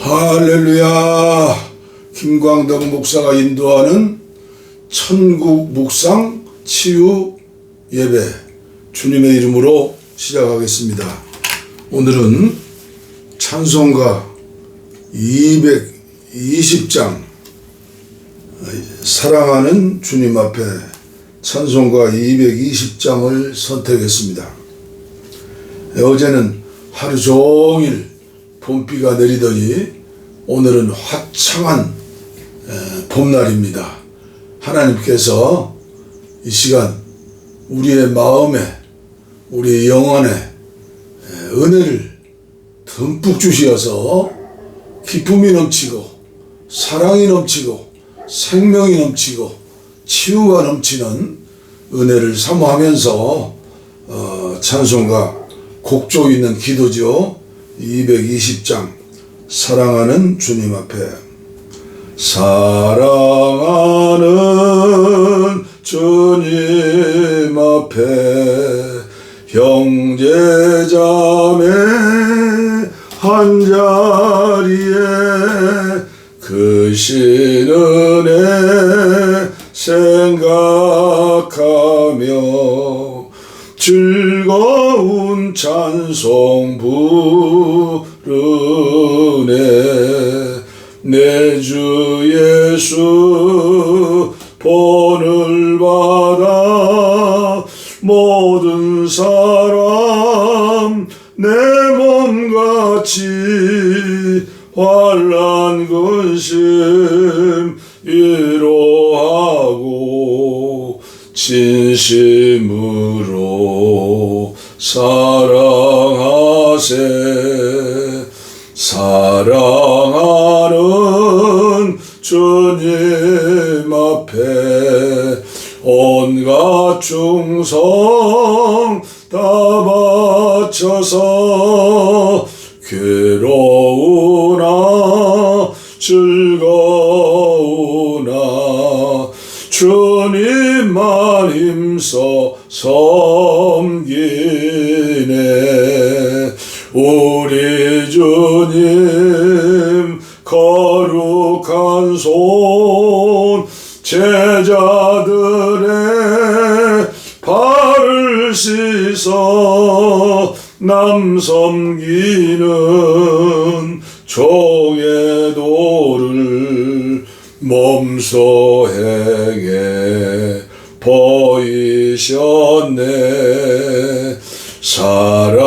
할렐루야. 김광덕 목사가 인도하는 천국 묵상 치유 예배 주님의 이름으로 시작하겠습니다. 오늘은 찬송가 220장 사랑하는 주님 앞에 찬송가 220장을 선택했습니다. 어제는 하루 종일 봄비가 내리더니 오늘은 화창한 봄날입니다. 하나님께서 이 시간 우리의 마음에 우리의 영혼에 은혜를 듬뿍 주시어서 기쁨이 넘치고 사랑이 넘치고 생명이 넘치고 치유가 넘치는 은혜를 사모하면서 찬송가 곡조 있는 기도죠. 220장 사랑하는 주님 앞에 사랑하는 주님 앞에 형제자매 한자리에 크신 은혜 생각하며 즐거운 찬송 부르네. 내 주 예수 본을 받아 모든 사람 내 몸같이 환난 근심 위로하고 진심으로 사랑하세. 사랑하는 주님 앞에 온갖 충성 다 바쳐서 괴로우나 즐거우나 주님만 힘써 섬기네. 우리 주님 거룩한 손 제자들의 발을 씻어 남 섬기는 종의 도를 몸소 행해 보이셨네. 사랑하는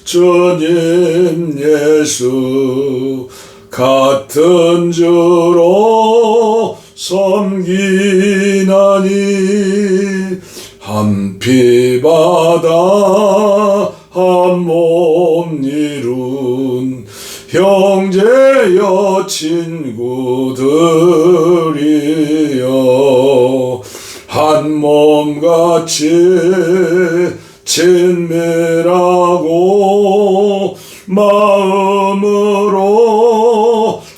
주님 예수 같은 주로 섬기나니 한 피 받아 한 몸 이룬 형제여 친구들이여 한 몸같이 친밀하고 마음으로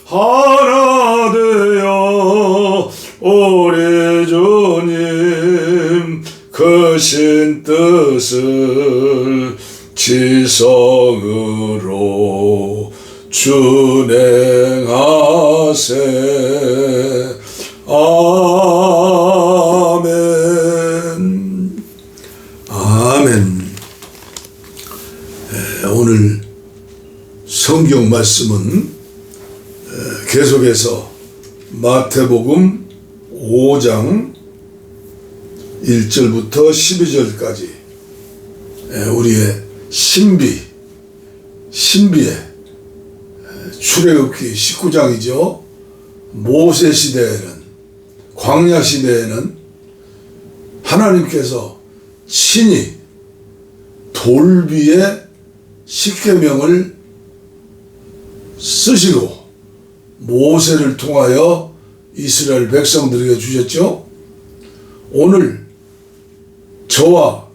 하나 되어 우리 주님 크신 뜻을 지성으로 준행하세. 아멘. 아멘. 오늘 성경 말씀은 계속해서 마태복음 5장 1절부터 12절까지 우리의 신비의 출애굽기 19장이죠. 모세 시대에는 광야 시대에는 하나님께서 친히 돌비에 십계명을 쓰시고 모세를 통하여 이스라엘 백성들에게 주셨죠. 오늘 저와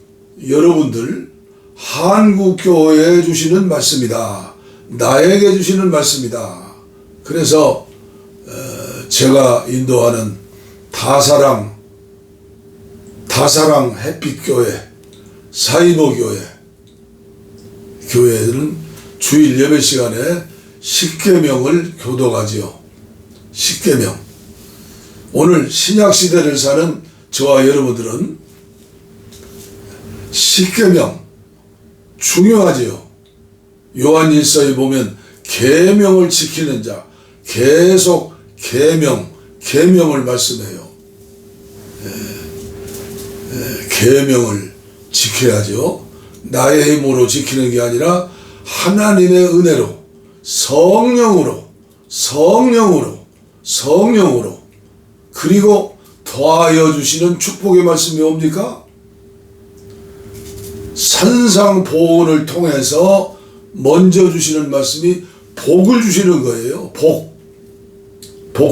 여러분들 한국교회에 주시는 말씀이다. 나에게 주시는 말씀이다. 그래서 제가 인도하는 다사랑 햇빛교회, 사이버교회, 교회는 주일 예배 시간에 십계명을 교독하지요. 십계명. 오늘 신약 시대를 사는 저와 여러분들은 십계명 중요하지요. 요한일서에 보면 계명을 지키는 자, 계속 계명을 말씀해요. 계명을 지켜야죠. 나의 힘으로 지키는 게 아니라 하나님의 은혜로, 성령으로 그리고 더하여 주시는 축복의 말씀이 뭡니까? 산상보훈을 통해서 먼저 주시는 말씀이 복을 주시는 거예요. 복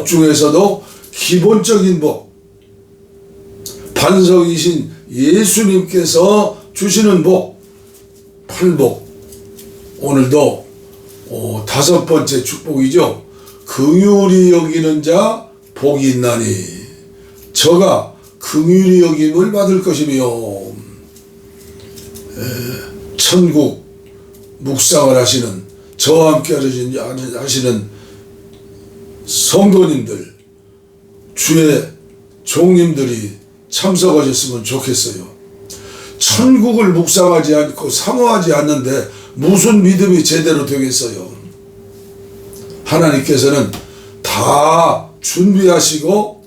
중에서도 기본적인 복, 반석이신 예수님께서 주시는 복, 팔복. 오늘도 다섯 번째 축복이죠. 긍휼히 여기는 자 복이 있나니 저가 긍휼히 여김을 받을 것이며. 천국 묵상을 하시는 저와 함께 하시는 성도님들, 주의 종님들이 참석하셨으면 좋겠어요. 천국을 묵상하지 않고 사모하지 않는데 무슨 믿음이 제대로 되겠어요. 하나님께서는 다 준비하시고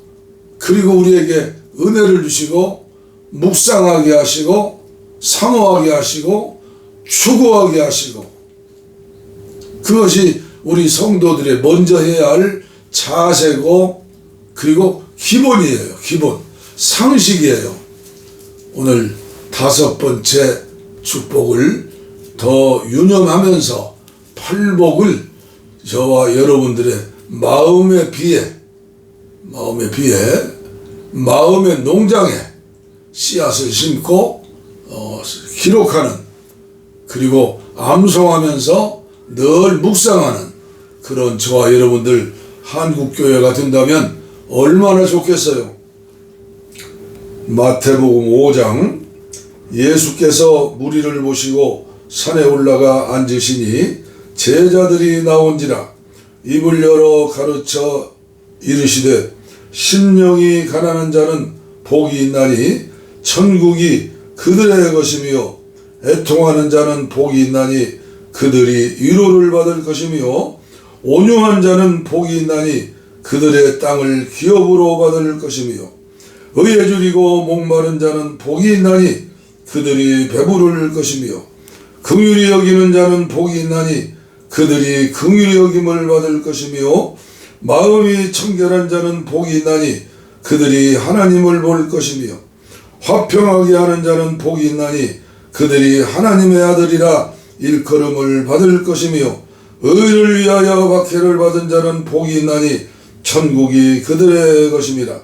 그리고 우리에게 은혜를 주시고 묵상하게 하시고 사모하게 하시고 추구하게 하시고, 그것이 우리 성도들의 먼저 해야 할 자세고 그리고 기본이에요. 기본 상식이에요. 오늘 다섯 번째 축복을 더 유념하면서 팔복을 저와 여러분들의 마음의 마음의 농장에 씨앗을 심고 기록하는, 그리고 암송하면서 늘 묵상하는 그런 저와 여러분들 한국교회가 된다면 얼마나 좋겠어요. 마태복음 5장, 예수께서 무리를 모시고 산에 올라가 앉으시니 제자들이 나온지라 입을 열어 가르쳐 이르시되 심령이 가난한 자는 복이 있나니 천국이 그들의 것이며 애통하는 자는 복이 있나니 그들이 위로를 받을 것이며 온유한 자는 복이 있나니 그들의 땅을 기업으로 받을 것이며 의에 줄이고 목마른 자는 복이 있나니 그들이 배부를 것이며 긍휼히 여기는 자는 복이 있나니 그들이 긍휼히 여김을 받을 것이며 마음이 청결한 자는 복이 있나니 그들이 하나님을 볼 것이며 화평하게 하는 자는 복이 있나니 그들이 하나님의 아들이라 일컬음을 받을 것이며 의를 위하여 박해를 받은 자는 복이 있나니 천국이 그들의 것입니다.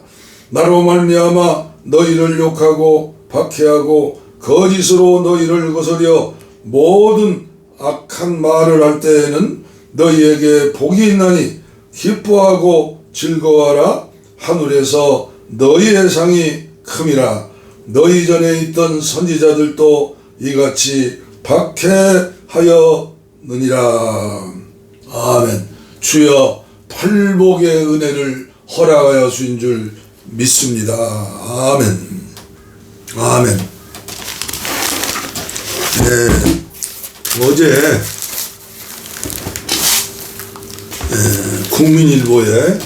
나로 말미암아 너희를 욕하고 박해하고 거짓으로 너희를 거스려 모든 악한 말을 할 때에는 너희에게 복이 있나니 기뻐하고 즐거워하라. 하늘에서 너희의 상이 큼이라. 너희 전에 있던 선지자들도 이같이 박해하였느니라. 아멘. 주여 팔복의 은혜를 허락하여 주신 줄 믿습니다. 아멘. 아멘. 네, 어제 국민일보에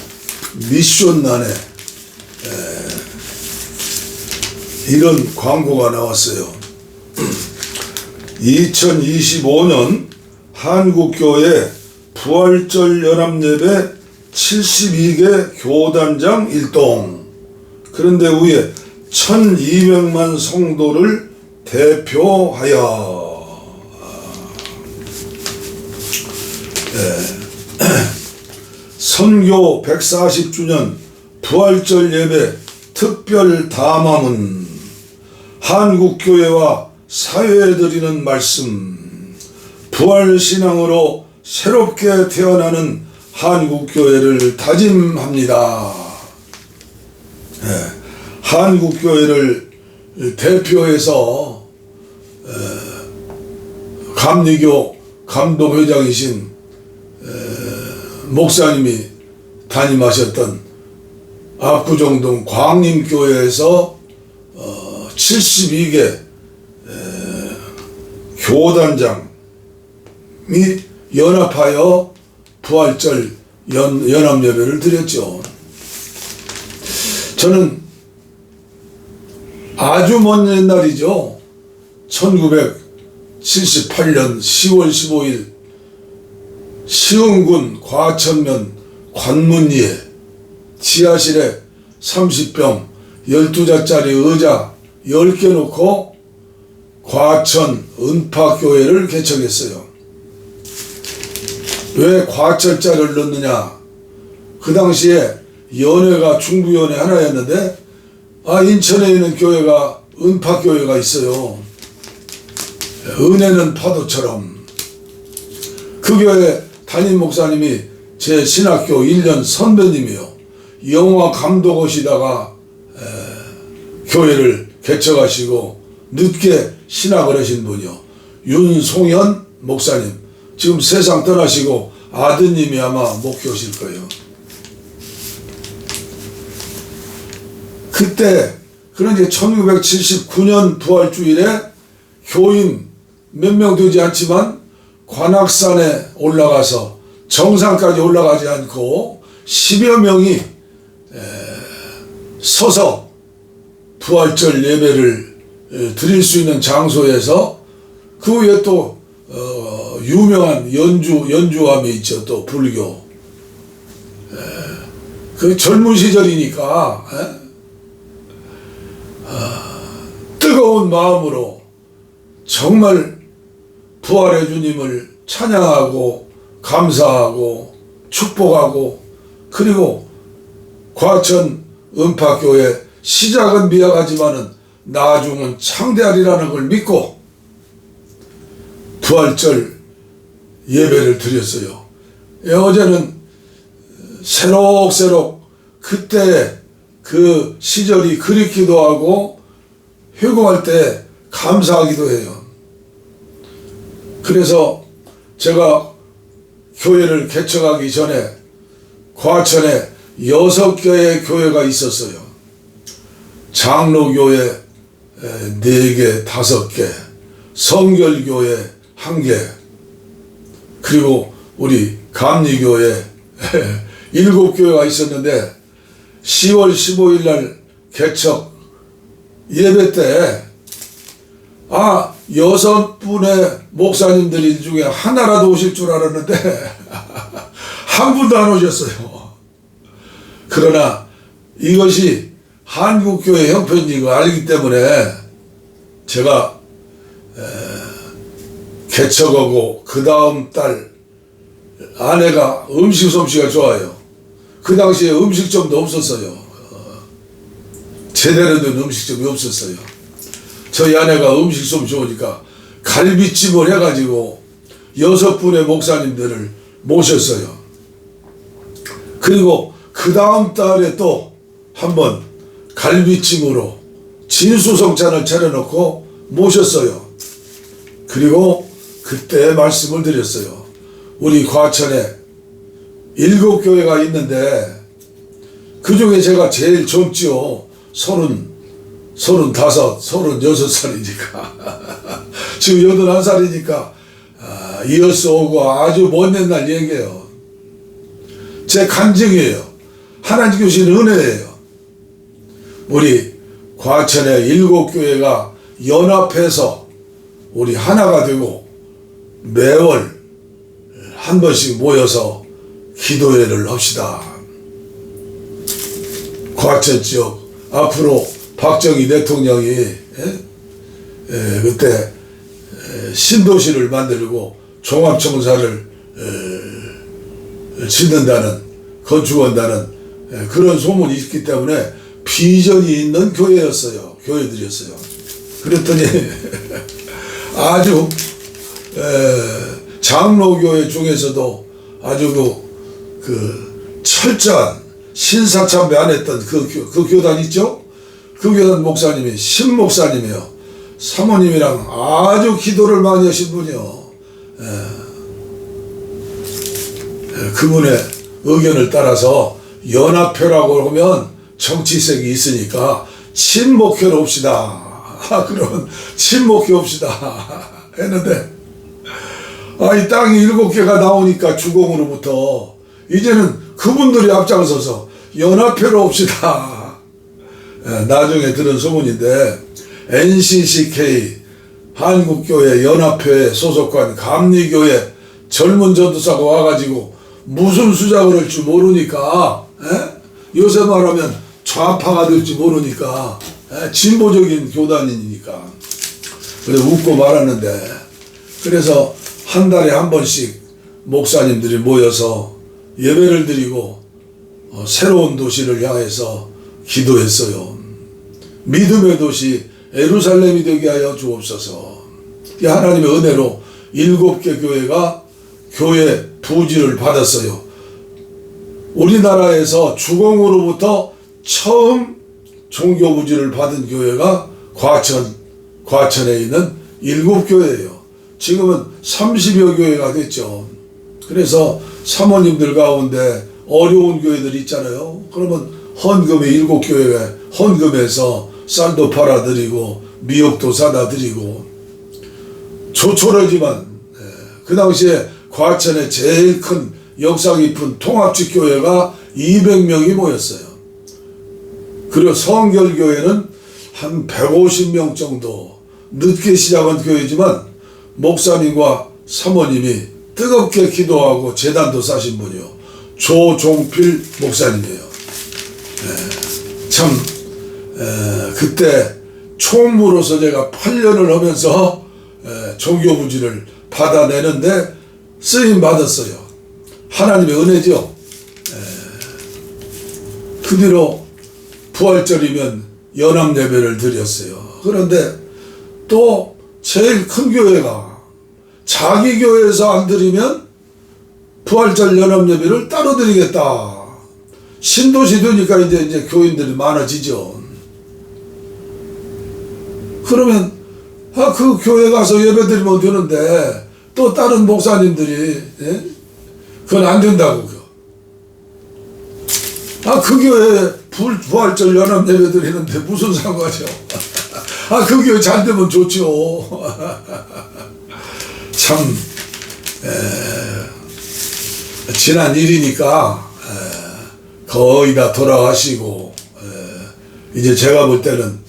미션란에 이런 광고가 나왔어요. 2025년 한국교회 부활절 연합예배 72개 교단장 일동. 그런데 위에 1200만 성도를 대표하여 선교 140주년 부활절 예배 특별 담화문, 한국교회와 사회에 드리는 말씀, 부활신앙으로 새롭게 태어나는 한국교회를 다짐합니다. 한국교회를 대표해서 감리교 감독회장이신 목사님이 담임하셨던 압구정동 광림교회에서 72개 교단장이 연합하여 부활절 연합예배를 드렸죠. 저는 아주 먼 옛날이죠. 1978년 10월 15일 시흥군 과천면 관문리에 지하실에 30병 12자짜리 의자 10개 놓고 과천 은파교회를 개척했어요. 왜 과천자를 넣느냐? 그 당시에 연회가 중부연회 하나였는데 인천에 있는 교회가 은파교회가 있어요. 은혜는 파도처럼. 그 교회 담임 목사님이 제 신학교 1년 선배님이요. 영화 감독하시다가 교회를 개척하시고 늦게 신학을 하신 분이요. 윤송현 목사님. 지금 세상 떠나시고 아드님이 아마 목회하실 거예요. 그때 그런데 1979년 부활주일에 교인 몇 명 되지 않지만 관악산에 올라가서 정상까지 올라가지 않고 10여 명이 서서 부활절 예배를 드릴 수 있는 장소에서 그 후에 또 유명한 연주함이 있죠. 또 불교. 그 젊은 시절이니까 뜨거운 마음으로 정말 부활의 주님을 찬양하고 감사하고 축복하고 그리고 과천 은파교회 시작은 미약하지만은 나중은 창대하리라는 걸 믿고 부활절 예배를 드렸어요. 어제는 새록새록 그때 그 시절이 그립기도 하고 회고할 때 감사하기도 해요. 그래서 제가 교회를 개척하기 전에 과천에 6개의 교회가 있었어요. 장로교회 4개, 5개, 성결교회 1개, 그리고 우리 감리교회 7교회가 있었는데 10월 15일 날 개척 예배 때 6분의 목사님들 중에 하나라도 오실 줄 알았는데 한 분도 안 오셨어요. 그러나 이것이 한국교회 형편인 거 알기 때문에 제가 개척하고 그 다음 달 아내가 음식 솜씨가 좋아요. 그 당시에 음식점도 없었어요. 제대로 된 음식점이 없었어요. 저희 아내가 음식 솜씨 좋으니까 갈비찜을 해가지고 6분의 목사님들을 모셨어요. 그리고 그 다음 달에 또 한번 갈비찜으로 진수성찬을 차려놓고 모셨어요. 그리고 그때 말씀을 드렸어요. 우리 과천에 7교회가 있는데 그 중에 제가 제일 젊지요. 35, 36살이니까 지금 81살이니까 이어서 오고 아주 먼 옛날 얘기예요. 제 간증이에요. 하나님 주신 은혜예요. 우리 과천의 7교회가 연합해서 우리 하나가 되고 매월 한 번씩 모여서 기도회를 합시다. 과천 지역 앞으로 박정희 대통령이 그때 신도시를 만들고 종합청사를 짓는다는 건축한다는 그런 소문이 있기 때문에 비전이 있는 교회였어요. 교회들이었어요. 그랬더니 아주 장로교회 중에서도 아주 그 철저한 신사참배 안 했던 그 교단 있죠? 그 교단 목사님이 신목사님이요. 사모님이랑 아주 기도를 많이 하신 분이요. 그분의 의견을 따라서 연합회라고 하면 정치색이 있으니까 친목회로 옵시다. 그러면 친목회 옵시다 했는데, 이 땅이 7개가 나오니까 주공으로부터 이제는 그분들이 앞장서서 연합회로 옵시다. 나중에 들은 소문인데, NCCK 한국교회 연합회 소속관 감리교회 젊은 전도사가 와가지고 무슨 수작을 할지 모르니까, 요새 말하면 좌파가 될지 모르니까, 진보적인 교단이니까 그래 웃고 말았는데, 그래서 한 달에 한 번씩 목사님들이 모여서 예배를 드리고 새로운 도시를 향해서 기도했어요. 믿음의 도시 예루살렘이 되게 하여 주옵소서. 하나님의 은혜로 7개 교회가 교회 부지를 받았어요. 우리나라에서 주공으로부터 처음 종교 부지를 받은 교회가 과천에 있는 7교회예요. 지금은 30여 교회가 됐죠. 그래서 사모님들 가운데 어려운 교회들 있잖아요. 그러면 헌금에 7교회에 헌금해서 쌀도 팔아드리고 미역도 사다 드리고, 조촐하지만 그 당시에 과천에 제일 큰 역사 깊은 통합식 교회가 200명이 모였어요. 그리고 성결교회는 한 150명 정도, 늦게 시작한 교회지만 목사님과 사모님이 뜨겁게 기도하고 제단도 싸신 분이요, 조종필 목사님이에요. 참 그때 총무로서 제가 8년을 하면서 종교부지를 받아내는데 쓰임 받았어요. 하나님의 은혜죠. 그 뒤로 부활절이면 연합예배를 드렸어요. 그런데 또 제일 큰 교회가 자기 교회에서 안 드리면 부활절 연합예배를 따로 드리겠다. 신도시 되니까 이제 교인들이 많아지죠. 그러면 그 교회 가서 예배 드리면 되는데 또 다른 목사님들이 그건 안 된다고. 그 교회 부활절 연합 예배 드리는데 무슨 상관이요? 그 교회 잘 되면 좋죠. 참 지난 일이니까 거의 다 돌아가시고, 이제 제가 볼 때는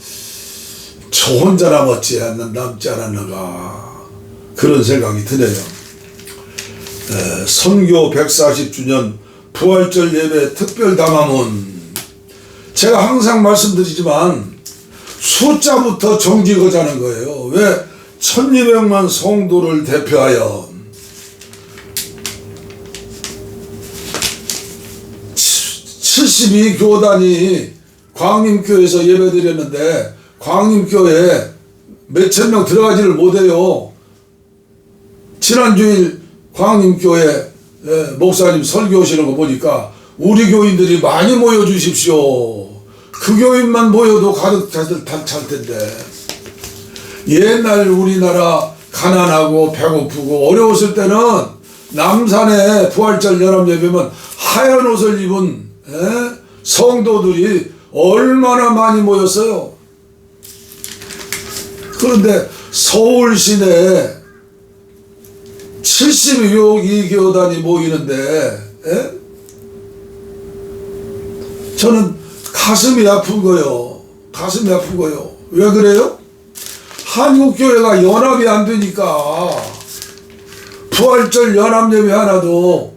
저 혼자 남지 않았는가 그런 생각이 드네요. 선교 140주년 부활절 예배 특별 담화문, 제가 항상 말씀드리지만 숫자부터 정직하자는 거예요. 왜 1200만 성도를 대표하여 72교단이 광림교회에서 예배드렸는데 광림교회에 몇천 명 들어가지를 못해요. 지난주일 광림교회 목사님 설교하시는 거 보니까 우리 교인들이 많이 모여주십시오. 그 교인만 모여도 가득 찰 텐데, 옛날 우리나라 가난하고 배고프고 어려웠을 때는 남산에 부활절 연합예배면 하얀 옷을 입은 성도들이 얼마나 많이 모였어요. 그런데 서울 시내에 72교단이 모이는데 저는 가슴이 아픈 거요. 가슴이 아픈 거요. 왜 그래요? 한국교회가 연합이 안 되니까 부활절 연합예배 하나도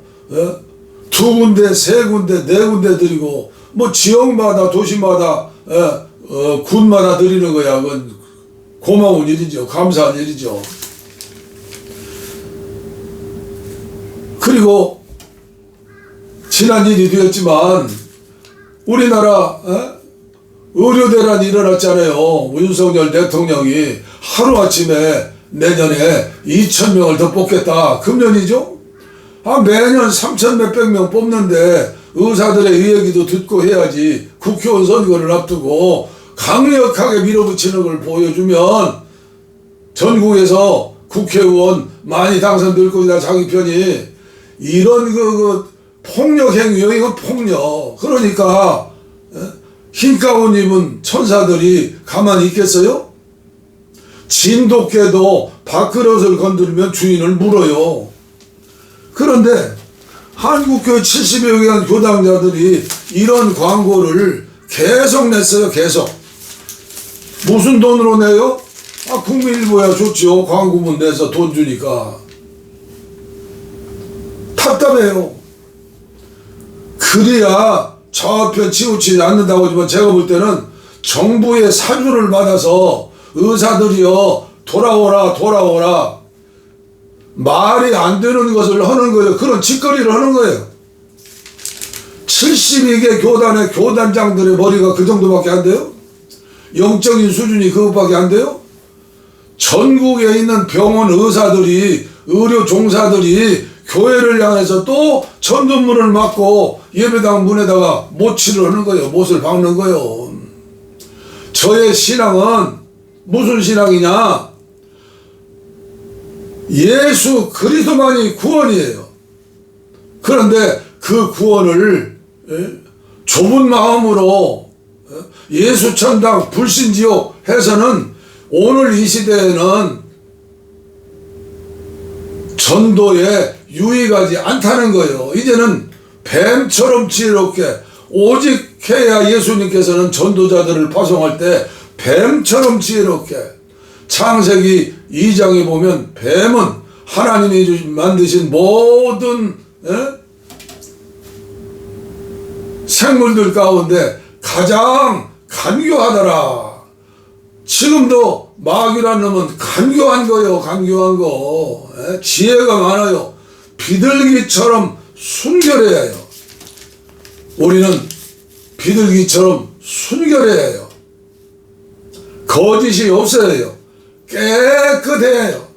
2군데, 3군데, 4군데 드리고, 뭐 지역마다 도시마다 군마다 드리는 거야. 그건 고마운 일이죠. 감사한 일이죠. 그리고 지난 일이 되었지만 우리나라 의료대란이 일어났잖아요. 윤석열 대통령이 하루아침에 내년에 2,000명을 더 뽑겠다. 금년이죠? 매년 3,000 몇백 명 뽑는데 의사들의 이 얘기도 듣고 해야지. 국회의원 선거를 앞두고 강력하게 밀어붙이는 걸 보여주면 전국에서 국회의원 많이 당선될 거다. 자기 편이 이런 폭력 행위요. 이거 폭력. 그러니까 흰 가운 입은 천사들이 가만히 있겠어요? 진돗개도 밥그릇을 건드리면 주인을 물어요. 그런데 한국교회 70여 개의 교당자들이 이런 광고를 계속 냈어요. 계속. 무슨 돈으로 내요? 국민일보야 좋지요. 광고문 내서 돈 주니까. 답답해요. 그래야 좌우편 치우치지 않는다고 하지만 제가 볼 때는 정부의 사주를 받아서 의사들이요 돌아오라 말이 안 되는 것을 하는 거예요. 그런 짓거리를 하는 거예요. 72개 교단의 교단장들의 머리가 그 정도밖에 안 돼요? 영적인 수준이 그것밖에 안 돼요? 전국에 있는 병원 의사들이 의료 종사들이 교회를 향해서 또 전도문을 막고 예배당 문에다가 모치를 하는 거예요. 못을 박는 거예요. 저의 신앙은 무슨 신앙이냐? 예수 그리스도만이 구원이에요. 그런데 그 구원을 좁은 마음으로 예수 천당 불신지옥 해서는 오늘 이 시대에는 전도에 유익하지 않다는 거예요. 이제는 뱀처럼 지혜롭게 오직 해야 예수님께서는 전도자들을 파송할 때 뱀처럼 지혜롭게 창세기 2장에 보면 뱀은 하나님이 만드신 모든 생물들 가운데 가장 간교하더라. 지금도 마귀라는 놈은 간교한 거예요. 간교한 거. 지혜가 많아요. 비둘기처럼 순결해야 해요. 우리는 비둘기처럼 순결해야 해요. 거짓이 없어야 해요. 깨끗해야 해요.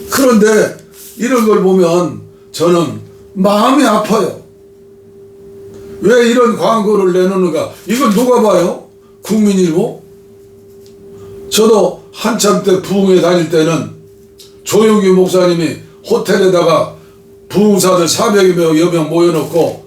그런데 이런 걸 보면 저는 마음이 아파요. 왜 이런 광고를 내놓는가? 이걸 누가 봐요? 국민일보? 저도 한참 때 부흥회 다닐 때는 조용기 목사님이 호텔에다가 부흥사들 400여 명 모여놓고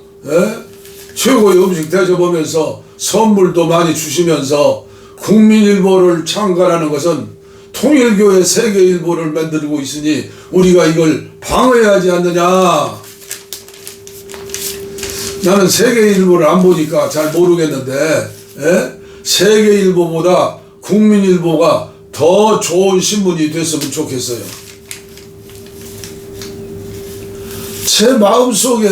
최고의 음식 대접하면서 선물도 많이 주시면서 국민일보를 창간하는 것은 통일교회 세계일보를 만들고 있으니 우리가 이걸 방어해야지 않느냐. 나는 세계일보를 안 보니까 잘 모르겠는데 세계일보보다 국민일보가 더 좋은 신문이 됐으면 좋겠어요. 제 마음속에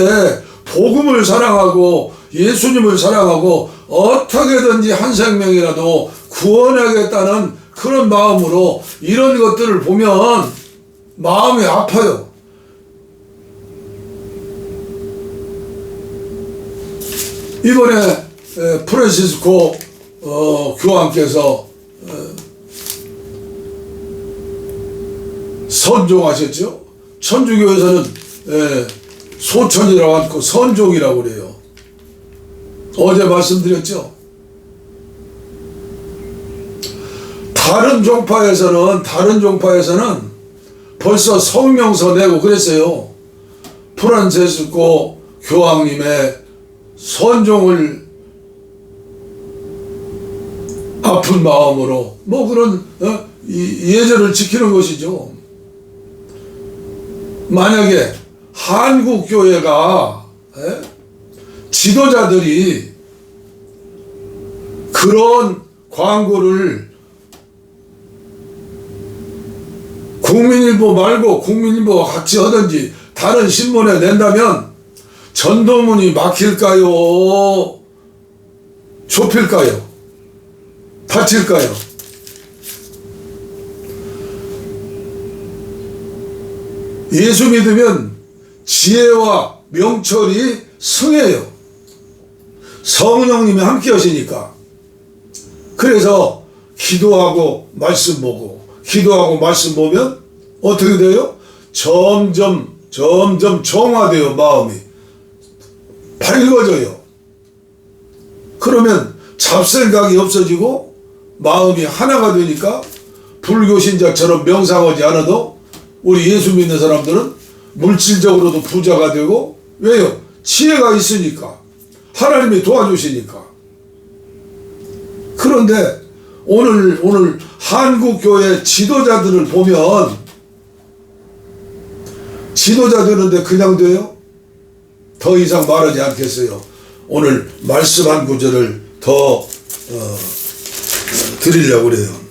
복음을 사랑하고 예수님을 사랑하고 어떻게든지 한 생명이라도 구원하겠다는 그런 마음으로 이런 것들을 보면 마음이 아파요. 이번에 프란시스코 교황께서 선종하셨죠. 천주교에서는 소천이라고 하고 선종이라고 그래요. 어제 말씀드렸죠. 다른 종파에서는 벌써 성명서 내고 그랬어요. 프란체스코 교황님의 선종을 아픈 마음으로 뭐 그런 예절을 지키는 것이죠. 만약에 한국 교회가 지도자들이 그런 광고를 국민일보 말고 국민일보와 같이 하든지 다른 신문에 낸다면 전도문이 막힐까요? 좁힐까요? 닫힐까요? 예수 믿으면 지혜와 명철이 승해요. 성령님이 함께 하시니까. 그래서 기도하고 말씀 보고 기도하고 말씀 보면 어떻게 돼요? 점점 정화돼요. 마음이 밝아져요. 그러면 잡생각이 없어지고 마음이 하나가 되니까 불교 신자처럼 명상하지 않아도 우리 예수 믿는 사람들은 물질적으로도 부자가 되고, 왜요? 지혜가 있으니까. 하나님이 도와주시니까. 그런데 오늘 한국교회 지도자들을 보면, 지도자 되는데 그냥 돼요? 더 이상 말하지 않겠어요. 오늘 말씀 한 구절을 더 드리려고 그래요.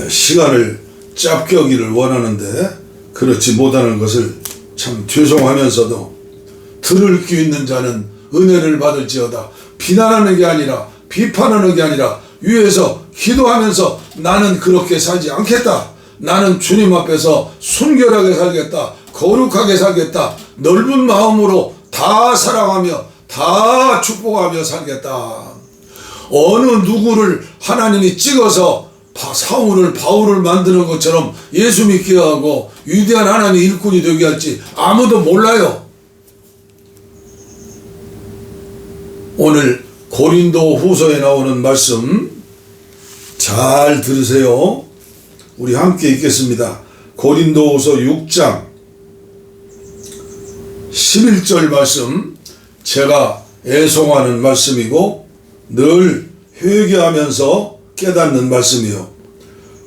시간을 짧게 하기를 원하는데 그렇지 못하는 것을 참 죄송하면서도, 들을 귀 있는 자는 은혜를 받을지어다. 비난하는 게 아니라, 비판하는 게 아니라, 위에서 기도하면서 나는 그렇게 살지 않겠다. 나는 주님 앞에서 순결하게 살겠다. 거룩하게 살겠다. 넓은 마음으로 다 사랑하며 다 축복하며 살겠다. 어느 누구를 하나님이 찍어서 사울을 바울을 만드는 것처럼 예수 믿게 하고 위대한 하나님의 일꾼이 되게 할지 아무도 몰라요. 오늘 고린도 후서에 나오는 말씀 잘 들으세요. 우리 함께 읽겠습니다. 고린도 후서 6장 11절 말씀, 제가 애송하는 말씀이고 늘 회개하면서 깨닫는 말씀이요.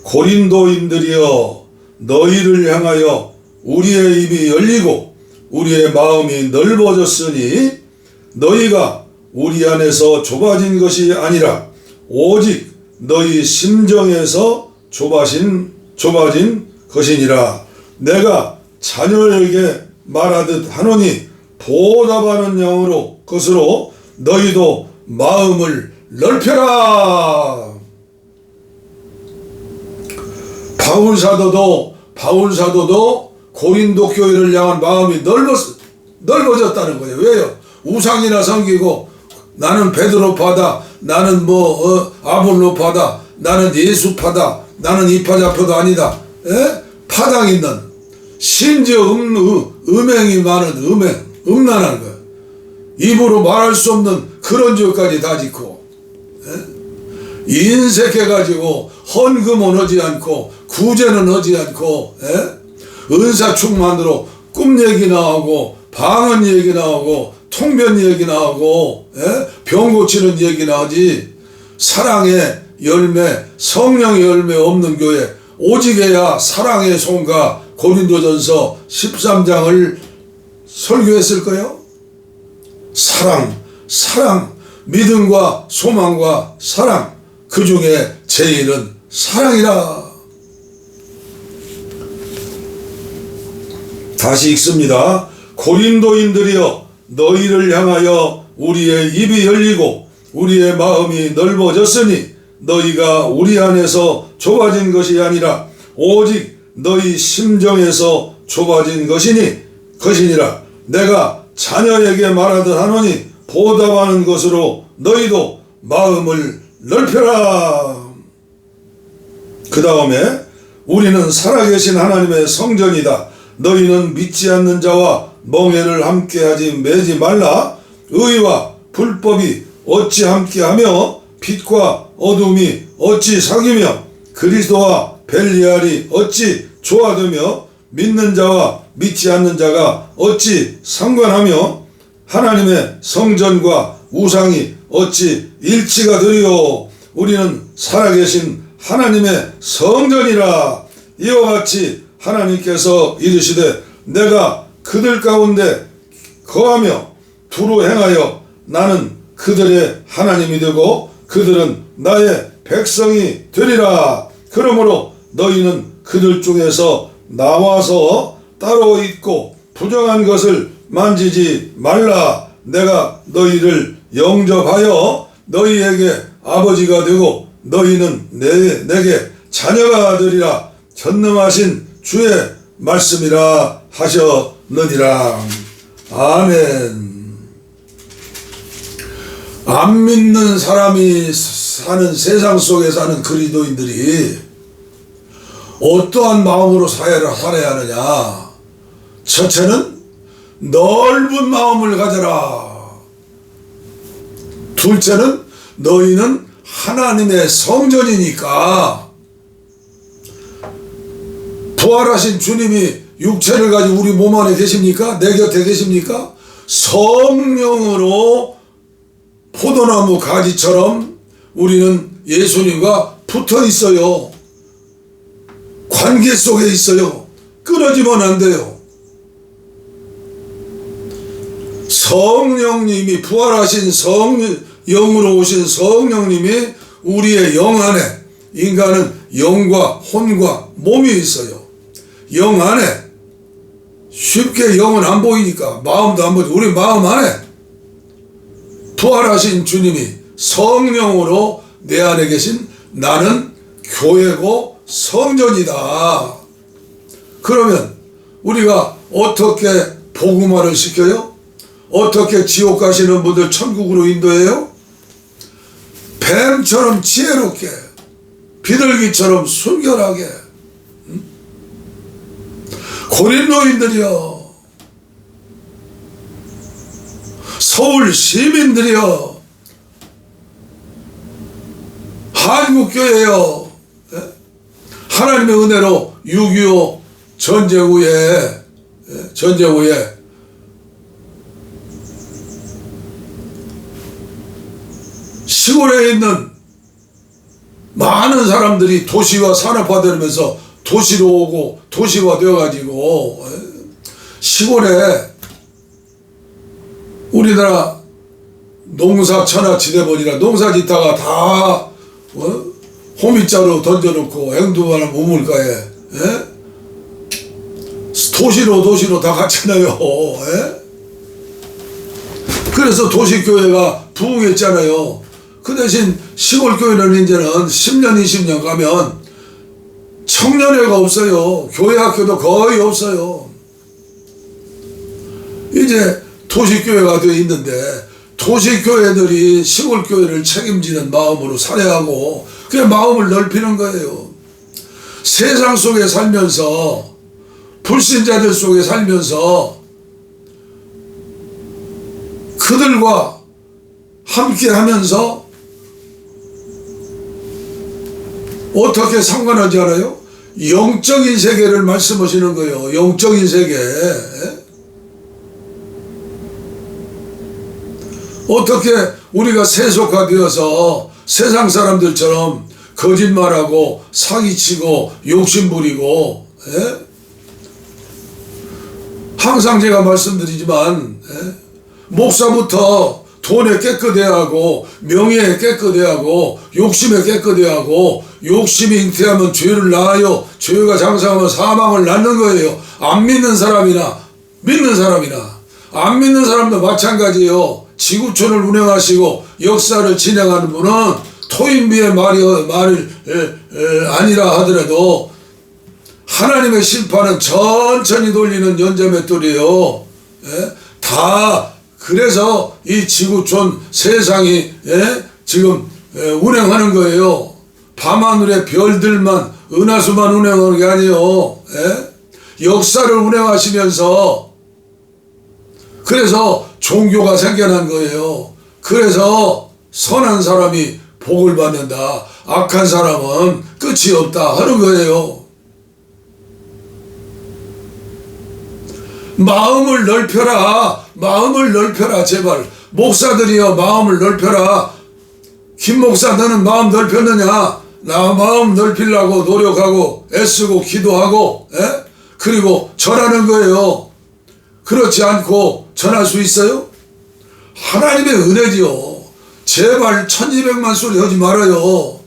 고린도인들이여, 너희를 향하여 우리의 입이 열리고 우리의 마음이 넓어졌으니 너희가 우리 안에서 좁아진 것이 아니라 오직 너희 심정에서 좁아진 것이니라. 내가 자녀에게 말하듯 하노니 보답하는 양으로 것으로 너희도 마음을 넓혀라. 바울 사도도 고린도 교회를 향한 마음이 넓어졌다는 거예요. 왜요? 우상이나 섬기고 나는 베드로파다, 나는 아볼로파다, 나는 예수파다, 나는 이파자파도 아니다. 파당 있는, 심지어 음행이 많은 음란한 거예요. 입으로 말할 수 없는 그런 죄까지 다 짓고, 인색해가지고 헌금은 하지 않고 구제는 하지 않고, 은사 충만으로 꿈 얘기나 하고 방언 얘기나 하고 통변 얘기나 하고 병 고치는 얘기나 하지, 사랑의 열매, 성령의 열매 없는 교회, 오직해야 사랑의 손과 고린도전서 13장을 설교했을 거예요. 사랑, 믿음과 소망과 사랑, 그 중에 제일은 사랑이라. 다시 읽습니다. 고린도인들이여, 너희를 향하여 우리의 입이 열리고 우리의 마음이 넓어졌으니 너희가 우리 안에서 좁아진 것이 아니라 오직 너희 심정에서 좁아진 것이니라. 내가 자녀에게 말하듯 하노니 보답하는 것으로 너희도 마음을 넓혀라. 그 다음에 우리는 살아계신 하나님의 성전이다. 너희는 믿지 않는 자와 멍에를 함께하지 매지 말라. 의와 불법이 어찌 함께하며 빛과 어둠이 어찌 사귀며 그리스도와 벨리알이 어찌 조화되며 믿는 자와 믿지 않는 자가 어찌 상관하며 하나님의 성전과 우상이 어찌 일치가 되리요. 우리는 살아계신 하나님의 성전이라. 이와 같이 하나님께서 이르시되 내가 그들 가운데 거하며 두루 행하여 나는 그들의 하나님이 되고 그들은 나의 백성이 되리라. 그러므로 너희는 그들 중에서 나와서 따로 있고 부정한 것을 만지지 말라. 내가 너희를 영접하여 너희에게 아버지가 되고 너희는 내게 자녀가 되리라. 전능하신 주의 말씀이라 하셨느니라. 아멘. 안 믿는 사람이 사는 세상 속에 사는 그리스도인들이 어떠한 마음으로 살아야 하느냐. 첫째는 넓은 마음을 가져라. 둘째는 너희는 하나님의 성전이니까 부활하신 주님이 육체를 가지고 우리 몸 안에 계십니까? 내 곁에 계십니까? 성령으로 포도나무 가지처럼 우리는 예수님과 붙어 있어요. 관계 속에 있어요. 끊어지면 안 돼요. 성령님이 부활하신 영으로 오신 성령님이 우리의 영 안에, 인간은 영과 혼과 몸이 있어요. 영 안에, 쉽게 영은 안 보이니까 마음도 안 보이죠. 우리 마음 안에 부활하신 주님이 성령으로 내 안에 계신 나는 교회고 성전이다. 그러면 우리가 어떻게 복음화를 시켜요? 어떻게 지옥 가시는 분들 천국으로 인도해요? 뱀처럼 지혜롭게, 비둘기처럼 순결하게. 고린도인들이여, 서울 시민들이여, 한국교회여, 하나님의 은혜로 6.25 전쟁 후에 시골에 있는 많은 사람들이 도시화 산업화되면서 도시로 오고 도시화 되어가지고 시골에 우리나라 농사 천하지대보니라 농사 짓다가 다 호미자루 던져놓고 행두하는 우물가에 도시로 다 갔잖아요. 그래서 도시교회가 부흥했잖아요. 그 대신 시골교회는 이제는 10년 20년 가면 청년회가 없어요. 교회 학교도 거의 없어요. 이제 도시교회가 되어 있는데 도시교회들이 시골교회를 책임지는 마음으로 살해하고 그냥 마음을 넓히는 거예요. 세상 속에 살면서 불신자들 속에 살면서 그들과 함께 하면서 어떻게 상관하지 않아요? 영적인 세계를 말씀하시는 거예요. 영적인 세계. 어떻게 우리가 세속화되어서 세상 사람들처럼 거짓말하고 사기치고 욕심부리고 항상 제가 말씀드리지만 목사부터 돈에 깨끗해야 하고 명예에 깨끗해야 하고 욕심에 깨끗해야 하고 욕심이 잉태하면 죄를 낳아요. 죄가 장성하면 사망을 낳는 거예요. 안 믿는 사람이나 믿는 사람이나 안 믿는 사람도 마찬가지예요. 지구촌을 운영하시고 역사를 진행하는 분은 토인비의 말이 아니라 하더라도 하나님의 심판은 천천히 돌리는 연자맷돌이에요. 다 그래서 이 지구촌 세상이 지금 운행하는 거예요. 밤하늘의 별들만 은하수만 운행하는 게 아니에요. 역사를 운행하시면서 그래서 종교가 생겨난 거예요. 그래서 선한 사람이 복을 받는다. 악한 사람은 끝이 없다 하는 거예요. 마음을 넓혀라. 마음을 넓혀라. 제발 목사들이여 마음을 넓혀라. 김 목사 너는 마음 넓혔느냐? 나 마음 넓히려고 노력하고 애쓰고 기도하고 그리고 전하는 거예요. 그렇지 않고 전할 수 있어요? 하나님의 은혜지요. 제발 1200만 소리 하지 말아요.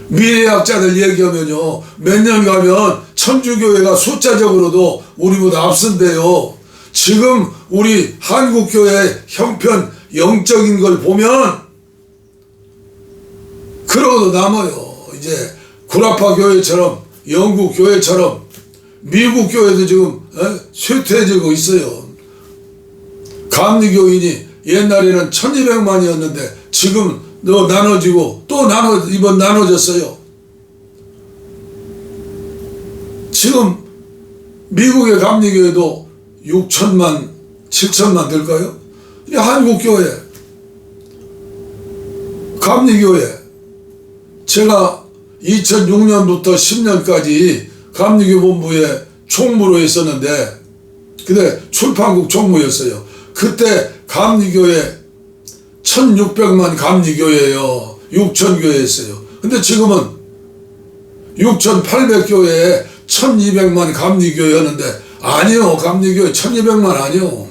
미래학자들 얘기하면요 몇 년 가면 천주교회가 숫자적으로도 우리보다 앞선대요. 지금 우리 한국교회 형편 영적인 걸 보면 그러고도 남아요. 이제 구라파 교회처럼 영국 교회처럼 미국 교회도 지금 쇠퇴해지고 있어요. 감리교인이 옛날에는 1200만이었는데 지금 나눠지고 또 이번 나눠졌어요. 지금 미국의 감리교회도 6천만 7천만 될까요? 한국교회 감리교회 제가 2006년부터 10년까지 감리교 본부에 총무로 있었는데, 그때 출판국 총무였어요. 그때 감리교회 1600만 감리교회예요. 6000교회였어요. 근데 지금은 6800교회에 1200만 감리교회였는데, 아니요, 감리교회 1200만 아니요.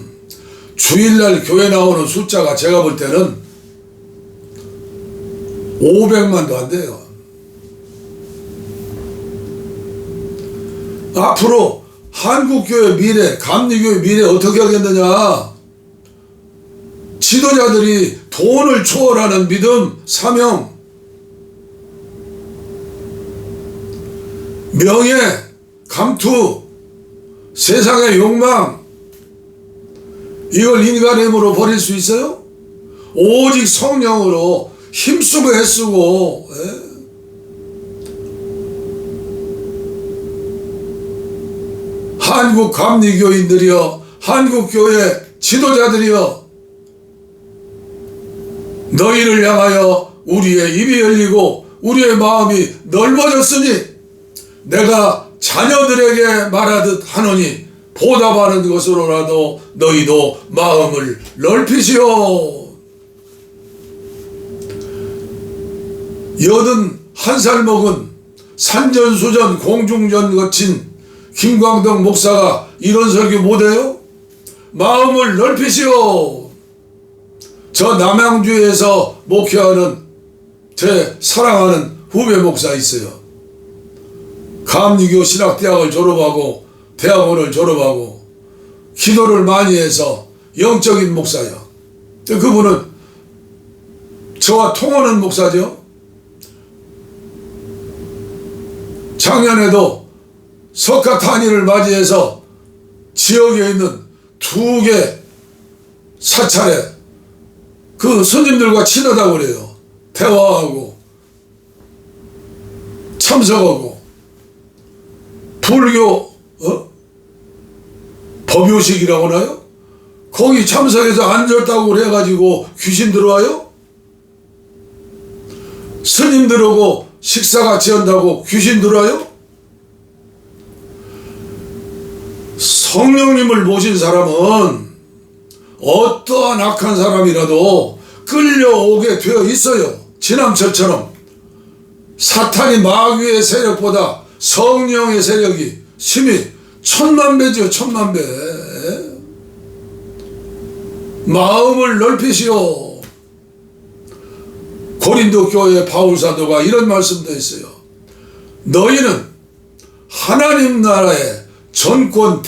주일날 교회 나오는 숫자가 제가 볼 때는 500만도 안 돼요. 앞으로 한국교회 미래, 감리교회 미래 어떻게 하겠느냐. 지도자들이 돈을 초월하는 믿음, 사명, 명예, 감투, 세상의 욕망, 이걸 인간의 힘으로 버릴 수 있어요? 오직 성령으로 힘쓰고 애쓰고, 한국 감리교인들이여, 한국교회 지도자들이여, 너희를 향하여 우리의 입이 열리고 우리의 마음이 넓어졌으니 내가 자녀들에게 말하듯 하노니 보답하는 것으로라도 너희도 마음을 넓히시오. 81살 먹은 산전수전 공중전 거친 김광덕 목사가 이런 설교 못해요? 마음을 넓히시오. 저 남양주에서 목회하는 제 사랑하는 후배 목사 있어요. 감리교 신학대학을 졸업하고 대학원을 졸업하고 기도를 많이 해서 영적인 목사예요. 그분은 저와 통하는 목사죠. 작년에도 석가탄일을 맞이해서 지역에 있는 2개 사찰에 그 스님들과 친하다고 그래요. 대화하고 참석하고 불교 법요식이라고 하나요? 거기 참석해서 앉았다고 그래가지고 귀신 들어와요? 스님들하고 식사같이 한다고 귀신 들어와요? 성령님을 모신 사람은 어떠한 악한 사람이라도 끌려오게 되어 있어요. 지남철처럼 사탄이 마귀의 세력보다 성령의 세력이 힘이 1000만배죠. 1000만배. 마음을 넓히시오. 고린도 교회 바울사도가 이런 말씀도 했어요. 너희는 하나님 나라의 전권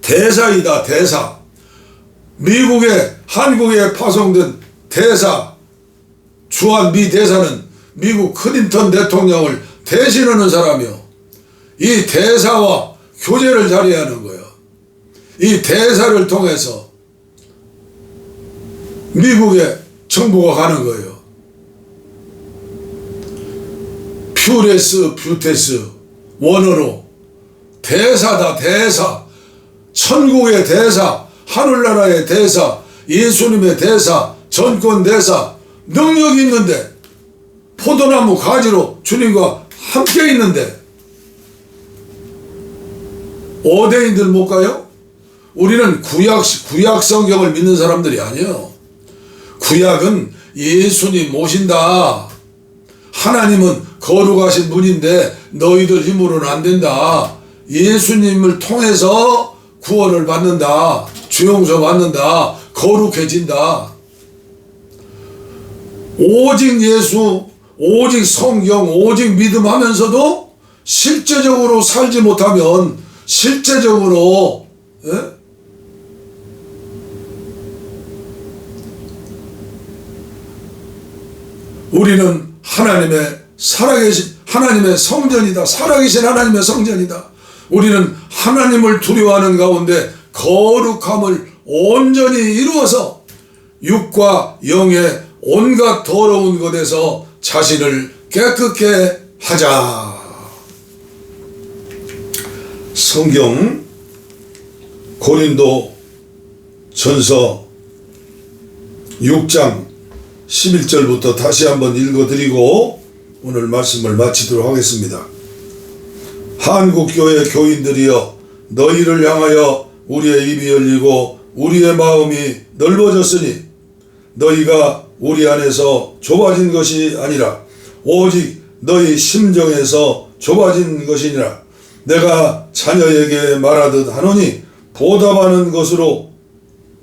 대사이다. 대사. 한국에 파송된 대사, 주한 미 대사는 미국 클린턴 대통령을 대신하는 사람이요. 이 대사와 교제를 잘해야 하는 거예요. 이 대사를 통해서 미국에 정보가 가는 거예요. 뷰테스 원어로 대사다. 대사. 천국의 대사, 하늘나라의 대사, 예수님의 대사, 전권 대사, 능력이 있는데 포도나무 가지로 주님과 함께 있는데 어대인들 못 가요? 우리는 구약 성경을 믿는 사람들이 아니에요. 구약은 예수님 모신다. 하나님은 거룩하신 분인데 너희들 힘으로는 안 된다. 예수님을 통해서 구원을 받는다. 주용서 받는다. 거룩해진다. 오직 예수, 오직 성경, 오직 믿음 하면서도 실제적으로 살지 못하면 실제적으로 우리는 하나님의 살아계신 하나님의 성전이다. 살아계신 하나님의 성전이다. 우리는 하나님을 두려워하는 가운데 거룩함을 온전히 이루어서 육과 영의 온갖 더러운 것에서 자신을 깨끗게 하자. 성경 고린도 전서 6장 11절부터 다시 한번 읽어드리고 오늘 말씀을 마치도록 하겠습니다. 한국교회 교인들이여 너희를 향하여 우리의 입이 열리고 우리의 마음이 넓어졌으니 너희가 우리 안에서 좁아진 것이 아니라 오직 너희 심정에서 좁아진 것이니라. 내가 자녀에게 말하듯 하노니 보답하는 것으로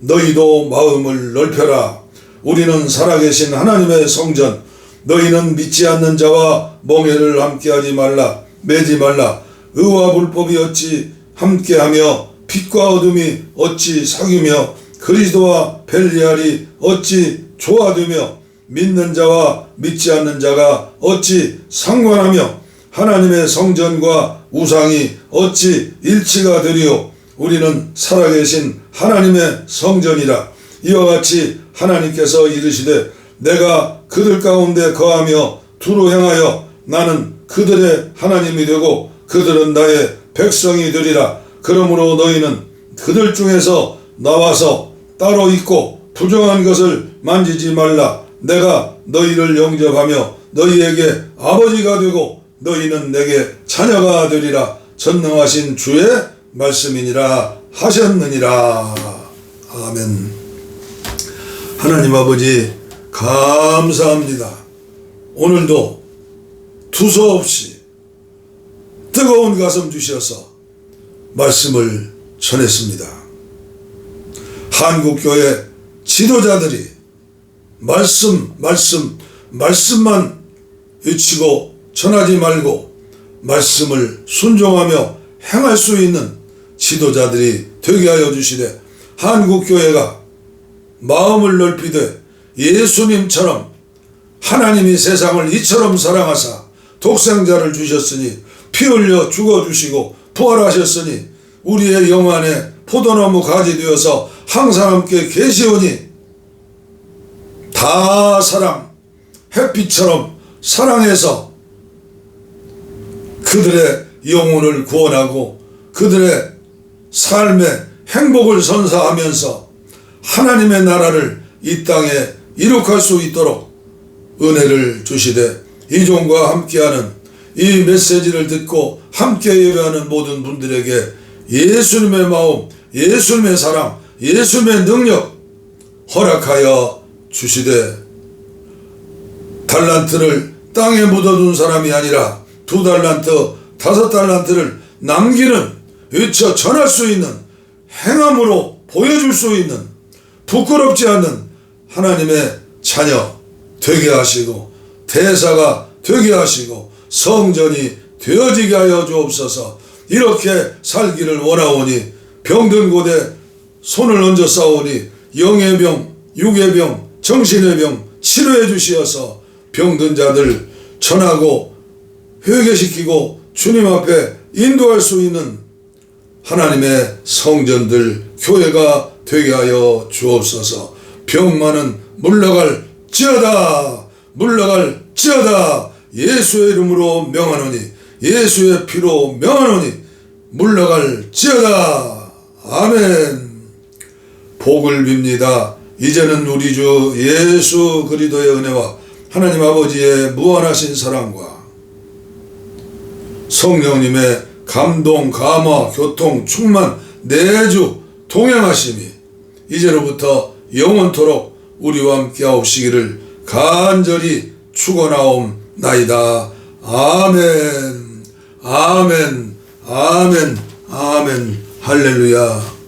너희도 마음을 넓혀라. 우리는 살아계신 하나님의 성전, 너희는 믿지 않는 자와 멍해를 함께하지 말라. 매지 말라. 의와 불법이 어찌 함께하며 빛과 어둠이 어찌 사귀며 그리스도와 벨리알이 어찌 조화되며 믿는 자와 믿지 않는 자가 어찌 상관하며 하나님의 성전과 우상이 어찌 일치가 되리요. 우리는 살아계신 하나님의 성전이라. 이와 같이 하나님께서 이르시되 내가 그들 가운데 거하며 두루 행하여 나는 그들의 하나님이 되고 그들은 나의 백성이 되리라. 그러므로 너희는 그들 중에서 나와서 따로 있고 부정한 것을 만지지 말라. 내가 너희를 영접하며 너희에게 아버지가 되고 너희는 내게 자녀가 되리라. 전능하신 주의 말씀이니라 하셨느니라. 아멘. 하나님 아버지 감사합니다. 오늘도 두서없이 뜨거운 가슴 주셔서 말씀을 전했습니다. 한국교회 지도자들이 말씀만 외치고 전하지 말고 말씀을 순종하며 행할 수 있는 지도자들이 되게 하여 주시되 한국교회가 마음을 넓히되 예수님처럼 하나님이 세상을 이처럼 사랑하사 독생자를 주셨으니 피 흘려 죽어주시고 부활하셨으니 우리의 영 안에 포도나무 가지 되어서 항상 함께 계시오니 다 사랑 햇빛처럼 사랑해서 그들의 영혼을 구원하고 그들의 삶의 행복을 선사하면서 하나님의 나라를 이 땅에 이룩할 수 있도록 은혜를 주시되 이종과 함께하는 이 메시지를 듣고 함께 예배하는 모든 분들에게 예수님의 마음, 예수님의 사랑, 예수님의 능력 허락하여 주시되 달란트를 땅에 묻어둔 사람이 아니라 2달란트, 5달란트를 남기는 외쳐 전할 수 있는 행함으로 보여줄 수 있는 부끄럽지 않는 하나님의 자녀 되게 하시고 대사가 되게 하시고 성전이 되어지게 하여 주옵소서. 이렇게 살기를 원하오니 병든 곳에 손을 얹어 싸우니 영의 병, 육의 병, 정신의 병 치료해 주시어서 병든 자들 전하고 회개시키고 주님 앞에 인도할 수 있는 하나님의 성전들 교회가 되게 하여 주옵소서. 병만은 물러갈지어다 물러갈지어다. 예수의 이름으로 명하노니 예수의 피로 명하노니 물러갈지어다. 아멘. 복을 빕니다. 이제는 우리 주 예수 그리스도의 은혜와 하나님 아버지의 무한하신 사랑과 성령님의 감동, 감화, 교통, 충만, 내주 동행하심이 이제로부터 영원토록 우리와 함께 하옵시기를 간절히 축원하옵나이다. 아멘, 아멘, 아멘, 아멘, 할렐루야.